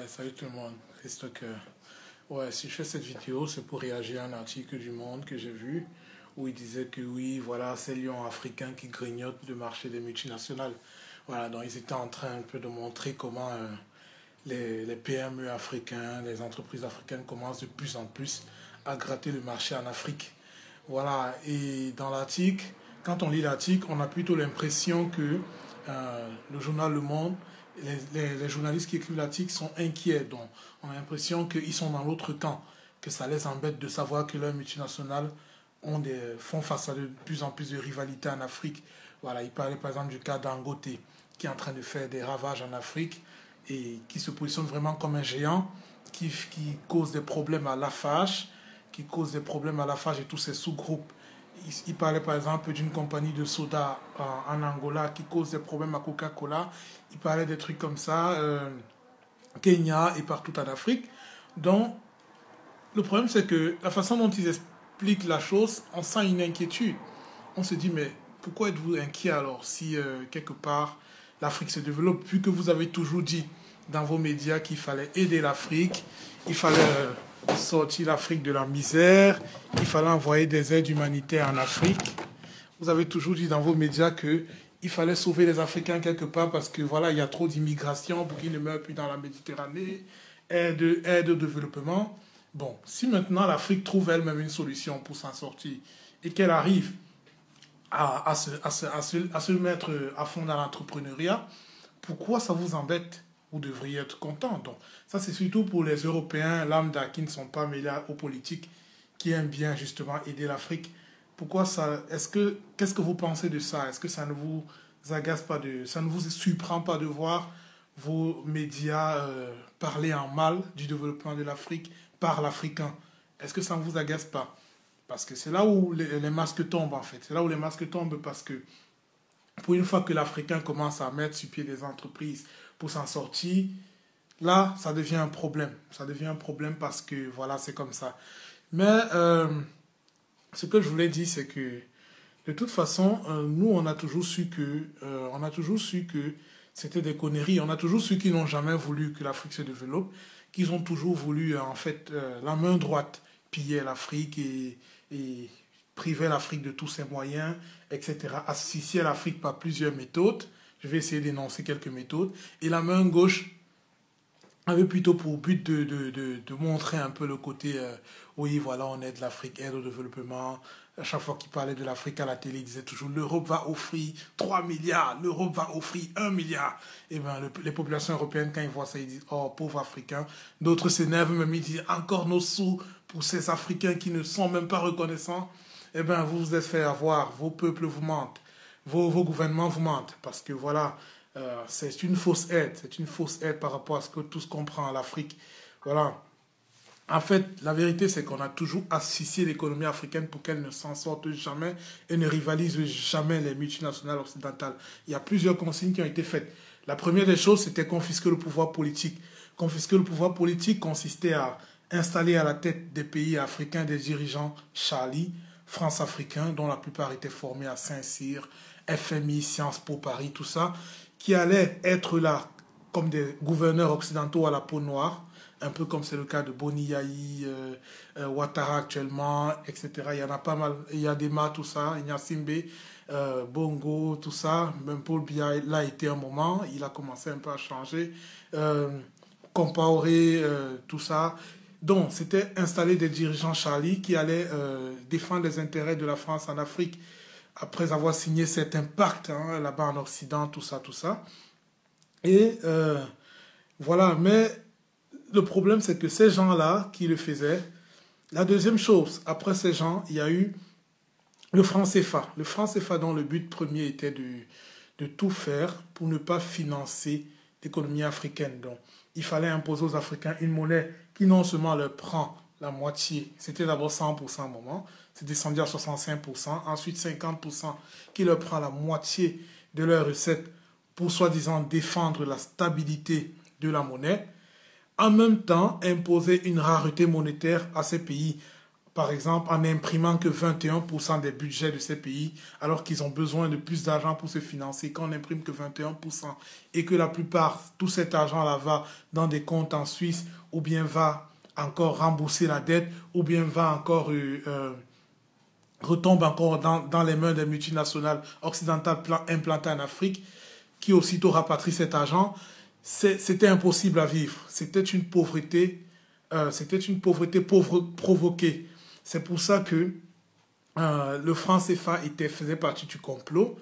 Ouais, salut tout le monde. Christopher. Ouais, si je fais cette vidéo, c'est pour réagir à un article du Monde que j'ai vu où il disait que oui, voilà, ces lions africains qui grignotent le marché des multinationales. Voilà, donc ils étaient en train un peu de montrer comment les PME africains, les entreprises africaines commencent de plus en plus à gratter le marché en Afrique. Voilà, et dans l'article, quand on lit l'article, on a plutôt l'impression que le journal Le Monde, les journalistes qui écrivent l'article sont inquiets. Donc, on a l'impression qu'ils sont dans l'autre camp, que ça les embête de savoir que leurs multinationales font face à de plus en plus de rivalité en Afrique. Voilà, il parlait par exemple du cas d'Angote, qui est en train de faire des ravages en Afrique et qui se positionne vraiment comme un géant, qui cause des problèmes à Lafarge, qui cause des problèmes à Lafarge et tous ses sous-groupes. Il parlait par exemple d'une compagnie de soda en Angola qui cause des problèmes à Coca-Cola. Il parlait des trucs comme ça, Kenya et partout en Afrique. Donc, le problème, c'est que la façon dont ils expliquent la chose, on sent une inquiétude. On se dit, mais pourquoi êtes-vous inquiet alors si quelque part l'Afrique se développe, vu que vous avez toujours dit dans vos médias qu'il fallait aider l'Afrique, il fallait sortir l'Afrique de la misère, il fallait envoyer des aides humanitaires en Afrique. Vous avez toujours dit dans vos médias qu'il fallait sauver les Africains quelque part parce que voilà, il y a trop d'immigration pour qu'ils ne meurent plus dans la Méditerranée, aide au développement. Bon, si maintenant l'Afrique trouve elle-même une solution pour s'en sortir et qu'elle arrive à se mettre à fond dans l'entrepreneuriat, pourquoi ça vous embête? Vous devriez être content. Donc, ça, c'est surtout pour les Européens lambda qui ne sont pas mêlés aux politiques, qui aiment bien justement aider l'Afrique. Pourquoi ça? Qu'est-ce que vous pensez de ça? Est-ce que ça ne vous agace pas ça ne vous surprend pas de voir vos médias parler en mal du développement de l'Afrique par l'Africain? Est-ce que ça ne vous agace pas? Parce que c'est là où les masques tombent, en fait. C'est là où les masques tombent parce que pour une fois que l'Africain commence à mettre sur pied des entreprises pour s'en sortir, là, ça devient un problème. Ça devient un problème parce que, voilà, c'est comme ça. Mais ce que je voulais dire, c'est que, de toute façon, nous, on a toujours su que c'était des conneries. On a toujours su qu'ils n'ont jamais voulu que l'Afrique se développe, qu'ils ont toujours voulu, en fait, la main droite piller l'Afrique et priver l'Afrique de tous ses moyens, etc. Asphyxier l'Afrique par plusieurs méthodes. Je vais essayer d'énoncer quelques méthodes. Et la main gauche avait plutôt pour but de montrer un peu le côté, oui, voilà, on aide l'Afrique, aide au développement. À chaque fois qu'il parlait de l'Afrique à la télé, il disait toujours, l'Europe va offrir 3 milliards, l'Europe va offrir 1 milliard. Et bien, les populations européennes, quand ils voient ça, ils disent, oh, pauvres Africains. D'autres s'énervent, même ils disent, encore nos sous pour ces Africains qui ne sont même pas reconnaissants. Eh bien, vous vous êtes fait avoir, vos peuples vous mentent, vos gouvernements vous mentent, parce que voilà, c'est une fausse aide par rapport à tout ce qu'on prend à l'Afrique. Voilà. En fait, la vérité, c'est qu'on a toujours asphyxié l'économie africaine pour qu'elle ne s'en sorte jamais et ne rivalise jamais les multinationales occidentales. Il y a plusieurs consignes qui ont été faites. La première des choses, c'était confisquer le pouvoir politique. Confisquer le pouvoir politique consistait à installer à la tête des pays africains des dirigeants Charlie, France-Africains, dont la plupart étaient formés à Saint-Cyr, FMI, Sciences Po Paris, tout ça, qui allaient être là comme des gouverneurs occidentaux à la peau noire, un peu comme c'est le cas de Boni Yayi, Ouattara actuellement, etc. Il y en a pas mal. Il y a Dema, tout ça, Ignasimbe, Bongo, tout ça. Même Paul Biya l'a été un moment. Il a commencé un peu à changer. Compaoré, tout ça. Donc, c'était installer des dirigeants Charlie qui allaient défendre les intérêts de la France en Afrique après avoir signé certains pactes là-bas en Occident, tout ça, tout ça. Et voilà, mais le problème, c'est que ces gens-là qui le faisaient, la deuxième chose, après ces gens, il y a eu le franc CFA. Le franc CFA dont le but premier était de tout faire pour ne pas financer l'économie africaine. Donc, il fallait imposer aux Africains une monnaie qui non seulement leur prend la moitié, c'était d'abord 100% à un moment, c'est descendu à 65%, ensuite 50% qui leur prend la moitié de leurs recettes pour soi-disant défendre la stabilité de la monnaie, en même temps imposer une rareté monétaire à ces pays par exemple, en n'imprimant que 21% des budgets de ces pays, alors qu'ils ont besoin de plus d'argent pour se financer, quand on n'imprime que 21%, et que la plupart, tout cet argent-là va dans des comptes en Suisse, ou bien va encore rembourser la dette, ou bien va encore retombe encore dans les mains des multinationales occidentales implantées en Afrique, qui aussitôt rapatrient cet argent, c'était impossible à vivre. C'était une pauvreté provoquée. C'est pour ça que le franc CFA faisait partie du complot.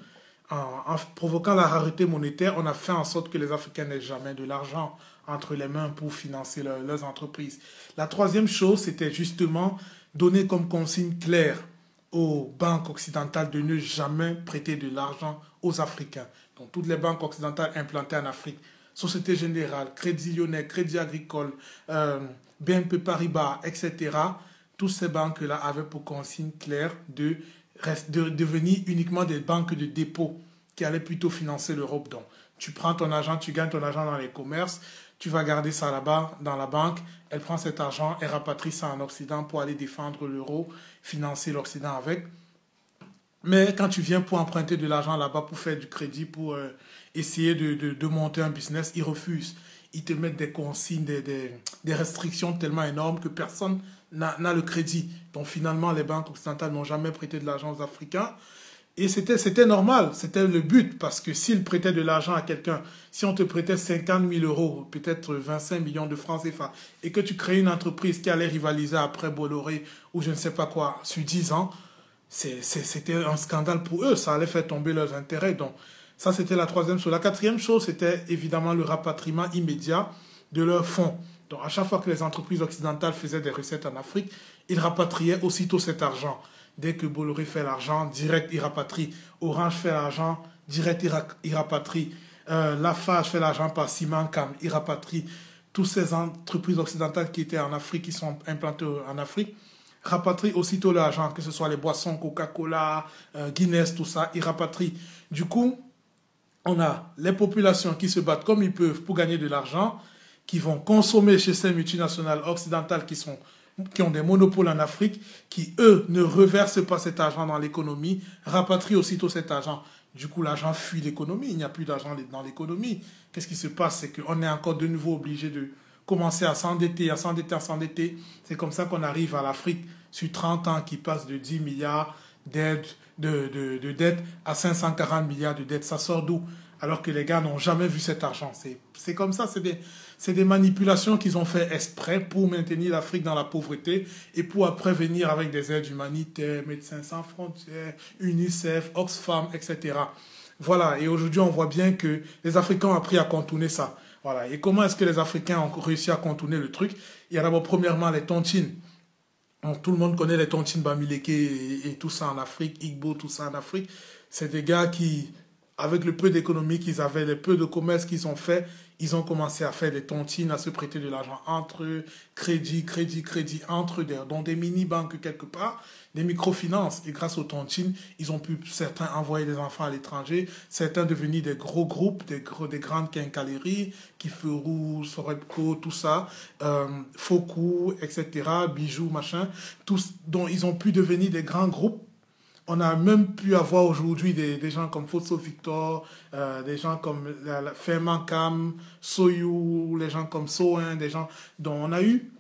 En provoquant la rareté monétaire, on a fait en sorte que les Africains n'aient jamais de l'argent entre les mains pour financer leurs entreprises. La troisième chose, c'était justement donner comme consigne claire aux banques occidentales de ne jamais prêter de l'argent aux Africains. Donc toutes les banques occidentales implantées en Afrique, Société Générale, Crédit Lyonnais, Crédit Agricole, BNP Paribas, etc., toutes ces banques-là avaient pour consigne claire de devenir uniquement des banques de dépôt qui allaient plutôt financer l'Europe. Donc, tu prends ton argent, tu gagnes ton argent dans les commerces, tu vas garder ça là-bas dans la banque, elle prend cet argent et rapatrie ça en Occident pour aller défendre l'euro, financer l'Occident avec. Mais quand tu viens pour emprunter de l'argent là-bas, pour faire du crédit, pour essayer de monter un business, ils refusent. Ils te mettent des consignes, des restrictions tellement énormes que personne n'a le crédit. Donc finalement, les banques occidentales n'ont jamais prêté de l'argent aux Africains. Et c'était normal, c'était le but, parce que s'ils prêtaient de l'argent à quelqu'un, si on te prêtait 50 000 euros, peut-être 25 millions de francs CFA, et que tu crées une entreprise qui allait rivaliser après Bolloré ou je ne sais pas quoi, sur 10 ans, c'était un scandale pour eux, ça allait faire tomber leurs intérêts. Donc ça, c'était la troisième chose. La quatrième chose, c'était évidemment le rapatriement immédiat de leurs fonds. Donc à chaque fois que les entreprises occidentales faisaient des recettes en Afrique, ils rapatriaient aussitôt cet argent. Dès que Bolloré fait l'argent, direct, il rapatrie. Orange fait l'argent, direct, il rapatrie. Lafarge fait l'argent par Simancam, il rapatrie. Toutes ces entreprises occidentales qui étaient en Afrique, qui sont implantées en Afrique, rapatrient aussitôt l'argent, que ce soit les boissons, Coca-Cola, Guinness, tout ça, ils rapatrient. Du coup, on a les populations qui se battent comme ils peuvent pour gagner de l'argent, qui vont consommer chez ces multinationales occidentales qui ont des monopoles en Afrique, qui, eux, ne reversent pas cet argent dans l'économie, rapatrient aussitôt cet argent. Du coup, l'argent fuit l'économie, il n'y a plus d'argent dans l'économie. Qu'est-ce qui se passe? C'est qu'on est encore de nouveau obligé de commencer à s'endetter, à s'endetter, à s'endetter. C'est comme ça qu'on arrive à l'Afrique sur 30 ans qui passe de 10 milliards de dettes à 540 milliards de dettes. Ça sort d'où? Alors que les gars n'ont jamais vu cet argent. C'est comme ça, c'est des manipulations qu'ils ont fait exprès pour maintenir l'Afrique dans la pauvreté et pour après venir avec des aides humanitaires, Médecins sans frontières, UNICEF, Oxfam, etc. Voilà, et aujourd'hui on voit bien que les Africains ont appris à contourner ça. Voilà, et comment est-ce que les Africains ont réussi à contourner le truc? Il y a d'abord premièrement les tontines. Donc, tout le monde connaît les tontines Bamileke et tout ça en Afrique, Igbo, tout ça en Afrique. C'est des gars qui, avec le peu d'économie qu'ils avaient, le peu de commerce qu'ils ont fait, ils ont commencé à faire des tontines, à se prêter de l'argent entre eux, crédit, entre eux, dans des mini-banques quelque part, des microfinances. Et grâce aux tontines, ils ont pu, certains, envoyer des enfants à l'étranger, certains devenir des gros groupes, des grandes quincailleries, Kiferou, Sorepco, tout ça, Foku, etc., Bijoux, machin, tous, dont ils ont pu devenir des grands groupes. On a même pu avoir aujourd'hui des gens comme Fosso Victor, des gens comme Fermancam, Soyou, les gens comme Soin, des gens dont on a eu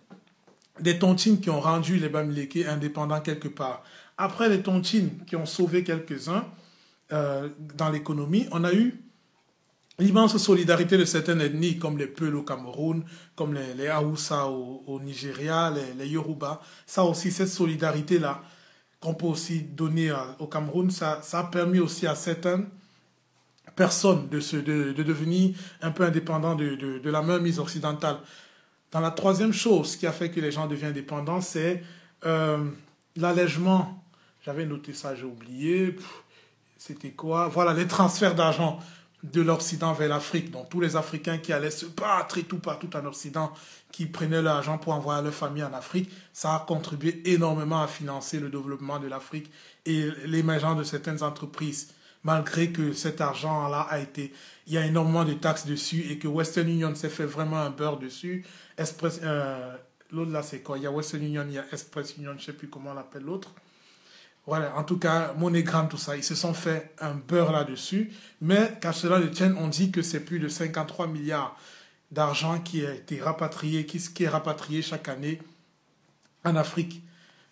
des tontines qui ont rendu les Bamileke indépendants quelque part. Après les tontines qui ont sauvé quelques-uns dans l'économie, on a eu l'immense solidarité de certaines ethnies comme les Peuls au Cameroun, comme les Haoussa au Nigeria, les Yoruba. Ça aussi, cette solidarité-là, qu'on peut aussi donner au Cameroun, ça a permis aussi à certaines personnes de devenir un peu indépendants de la mainmise occidentale. Dans la troisième chose qui a fait que les gens deviennent indépendants, c'est l'allègement. J'avais noté ça, j'ai oublié. C'était quoi? Voilà, les transferts d'argent de l'Occident vers l'Afrique. Donc tous les Africains qui allaient se battre et tout partout en Occident, qui prenaient l'argent pour envoyer leur famille en Afrique, ça a contribué énormément à financer le développement de l'Afrique et l'émergence de certaines entreprises. Malgré que cet argent-là il y a énormément de taxes dessus et que Western Union s'est fait vraiment un beurre dessus. l'autre là, c'est quoi? Il y a Western Union, il y a Express Union, je ne sais plus comment on appelle l'autre. Voilà, en tout cas, MoneyGram, tout ça, ils se sont fait un beurre là-dessus. Mais qu'à cela ne tienne, on dit que c'est plus de 53 milliards d'argent qui a été rapatrié, qui est rapatrié chaque année en Afrique.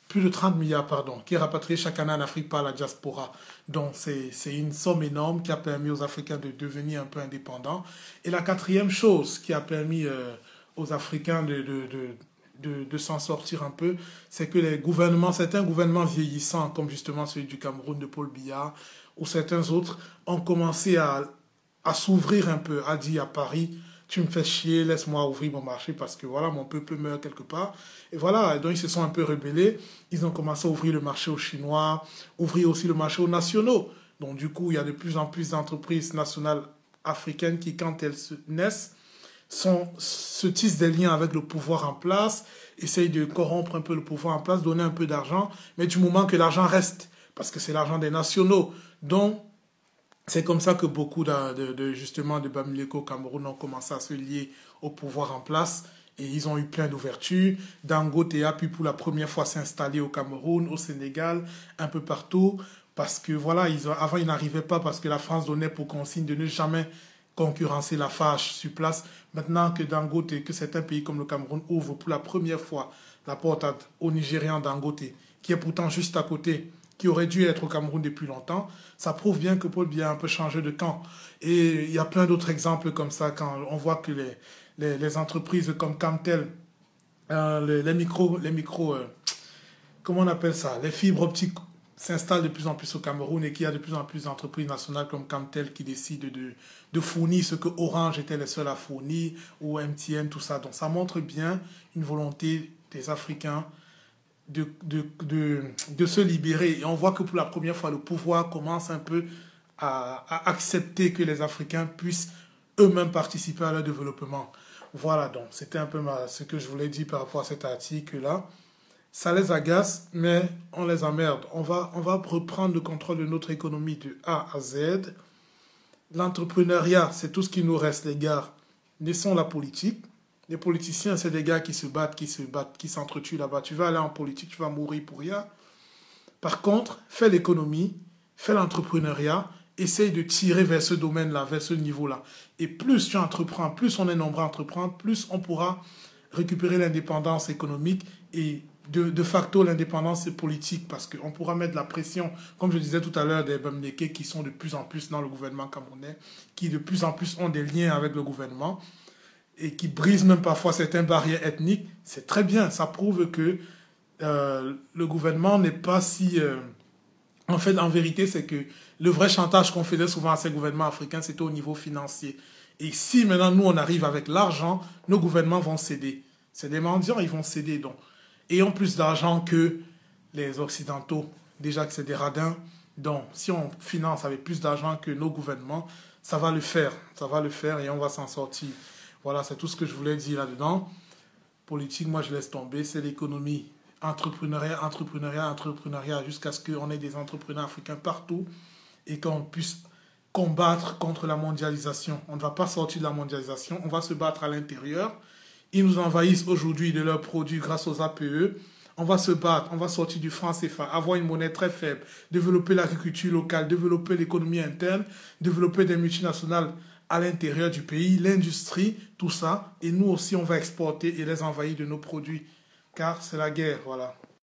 Plus de 30 milliards, pardon, qui est rapatrié chaque année en Afrique par la diaspora. Donc, c'est une somme énorme qui a permis aux Africains de devenir un peu indépendants. Et la quatrième chose qui a permis aux Africains de s'en sortir un peu, c'est que les gouvernements, certains gouvernements vieillissants, comme justement celui du Cameroun de Paul Biya, ou certains autres, ont commencé à s'ouvrir un peu, à dire à Paris, tu me fais chier, laisse-moi ouvrir mon marché parce que voilà, mon peuple meurt quelque part. Et voilà, donc ils se sont un peu rebellés. Ils ont commencé à ouvrir le marché aux Chinois, ouvrir aussi le marché aux nationaux. Donc du coup, il y a de plus en plus d'entreprises nationales africaines qui, quand elles naissent, se tissent des liens avec le pouvoir en place, essayent de corrompre un peu le pouvoir en place, donner un peu d'argent, mais du moment que l'argent reste, parce que c'est l'argent des nationaux. Donc, c'est comme ça que beaucoup justement de Bamileke au Cameroun ont commencé à se lier au pouvoir en place et ils ont eu plein d'ouvertures. Dangote a pu pour la première fois s'installer au Cameroun, au Sénégal, un peu partout parce que voilà, avant ils n'arrivaient pas parce que la France donnait pour consigne de ne jamais concurrencer la fâche sur place. Maintenant que Dangote, que certains pays comme le Cameroun ouvrent pour la première fois la porte au Nigérian Dangote, qui est pourtant juste à côté, qui aurait dû être au Cameroun depuis longtemps, ça prouve bien que Paul Biya a un peu changé de camp. Et il y a plein d'autres exemples comme ça, quand on voit que les entreprises comme Camtel, comment on appelle ça, les fibres optiques s'installent de plus en plus au Cameroun et qu'il y a de plus en plus d'entreprises nationales comme Camtel qui décident de fournir ce que Orange était les seuls à fournir, ou MTN, tout ça. Donc ça montre bien une volonté des Africains de se libérer. Et on voit que pour la première fois, le pouvoir commence un peu à accepter que les Africains puissent eux-mêmes participer à leur développement. Voilà, donc c'était un peu ce que je voulais dire par rapport à cet article-là. Ça les agace, mais on les emmerde. On va reprendre le contrôle de notre économie de A à Z. L'entrepreneuriat, c'est tout ce qui nous reste, les gars. Laissons la politique. Les politiciens, c'est des gars qui se battent, qui s'entretuent là-bas. Tu vas aller en politique, tu vas mourir pour rien. Par contre, fais l'économie, fais l'entrepreneuriat, essaye de tirer vers ce domaine-là, vers ce niveau-là. Et plus tu entreprends, plus on est nombreux à entreprendre, plus on pourra récupérer l'indépendance économique et de facto l'indépendance politique, parce qu'on pourra mettre la pression, comme je disais tout à l'heure, des Bamileke qui sont de plus en plus dans le gouvernement camerounais, qui de plus en plus ont des liens avec le gouvernement, et qui brisent même parfois certaines barrières ethniques. C'est très bien, ça prouve que le gouvernement n'est pas si... En fait, en vérité, c'est que le vrai chantage qu'on faisait souvent à ces gouvernements africains, c'était au niveau financier. Et si maintenant, nous, on arrive avec l'argent, nos gouvernements vont céder. C'est des mendiants, ils vont céder. Donc, ayons plus d'argent que les Occidentaux. Déjà que c'est des radins. Donc, si on finance avec plus d'argent que nos gouvernements, ça va le faire. Ça va le faire et on va s'en sortir. Voilà, c'est tout ce que je voulais dire là-dedans. Politique, moi, je laisse tomber. C'est l'économie. Entrepreneuriat, jusqu'à ce qu'on ait des entrepreneurs africains partout et qu'on puisse combattre contre la mondialisation. On ne va pas sortir de la mondialisation, on va se battre à l'intérieur. Ils nous envahissent aujourd'hui de leurs produits grâce aux APE. On va se battre, on va sortir du franc CFA, avoir une monnaie très faible, développer l'agriculture locale, développer l'économie interne, développer des multinationales à l'intérieur du pays, l'industrie, tout ça. Et nous aussi, on va exporter et les envahir de nos produits. Car c'est la guerre, voilà.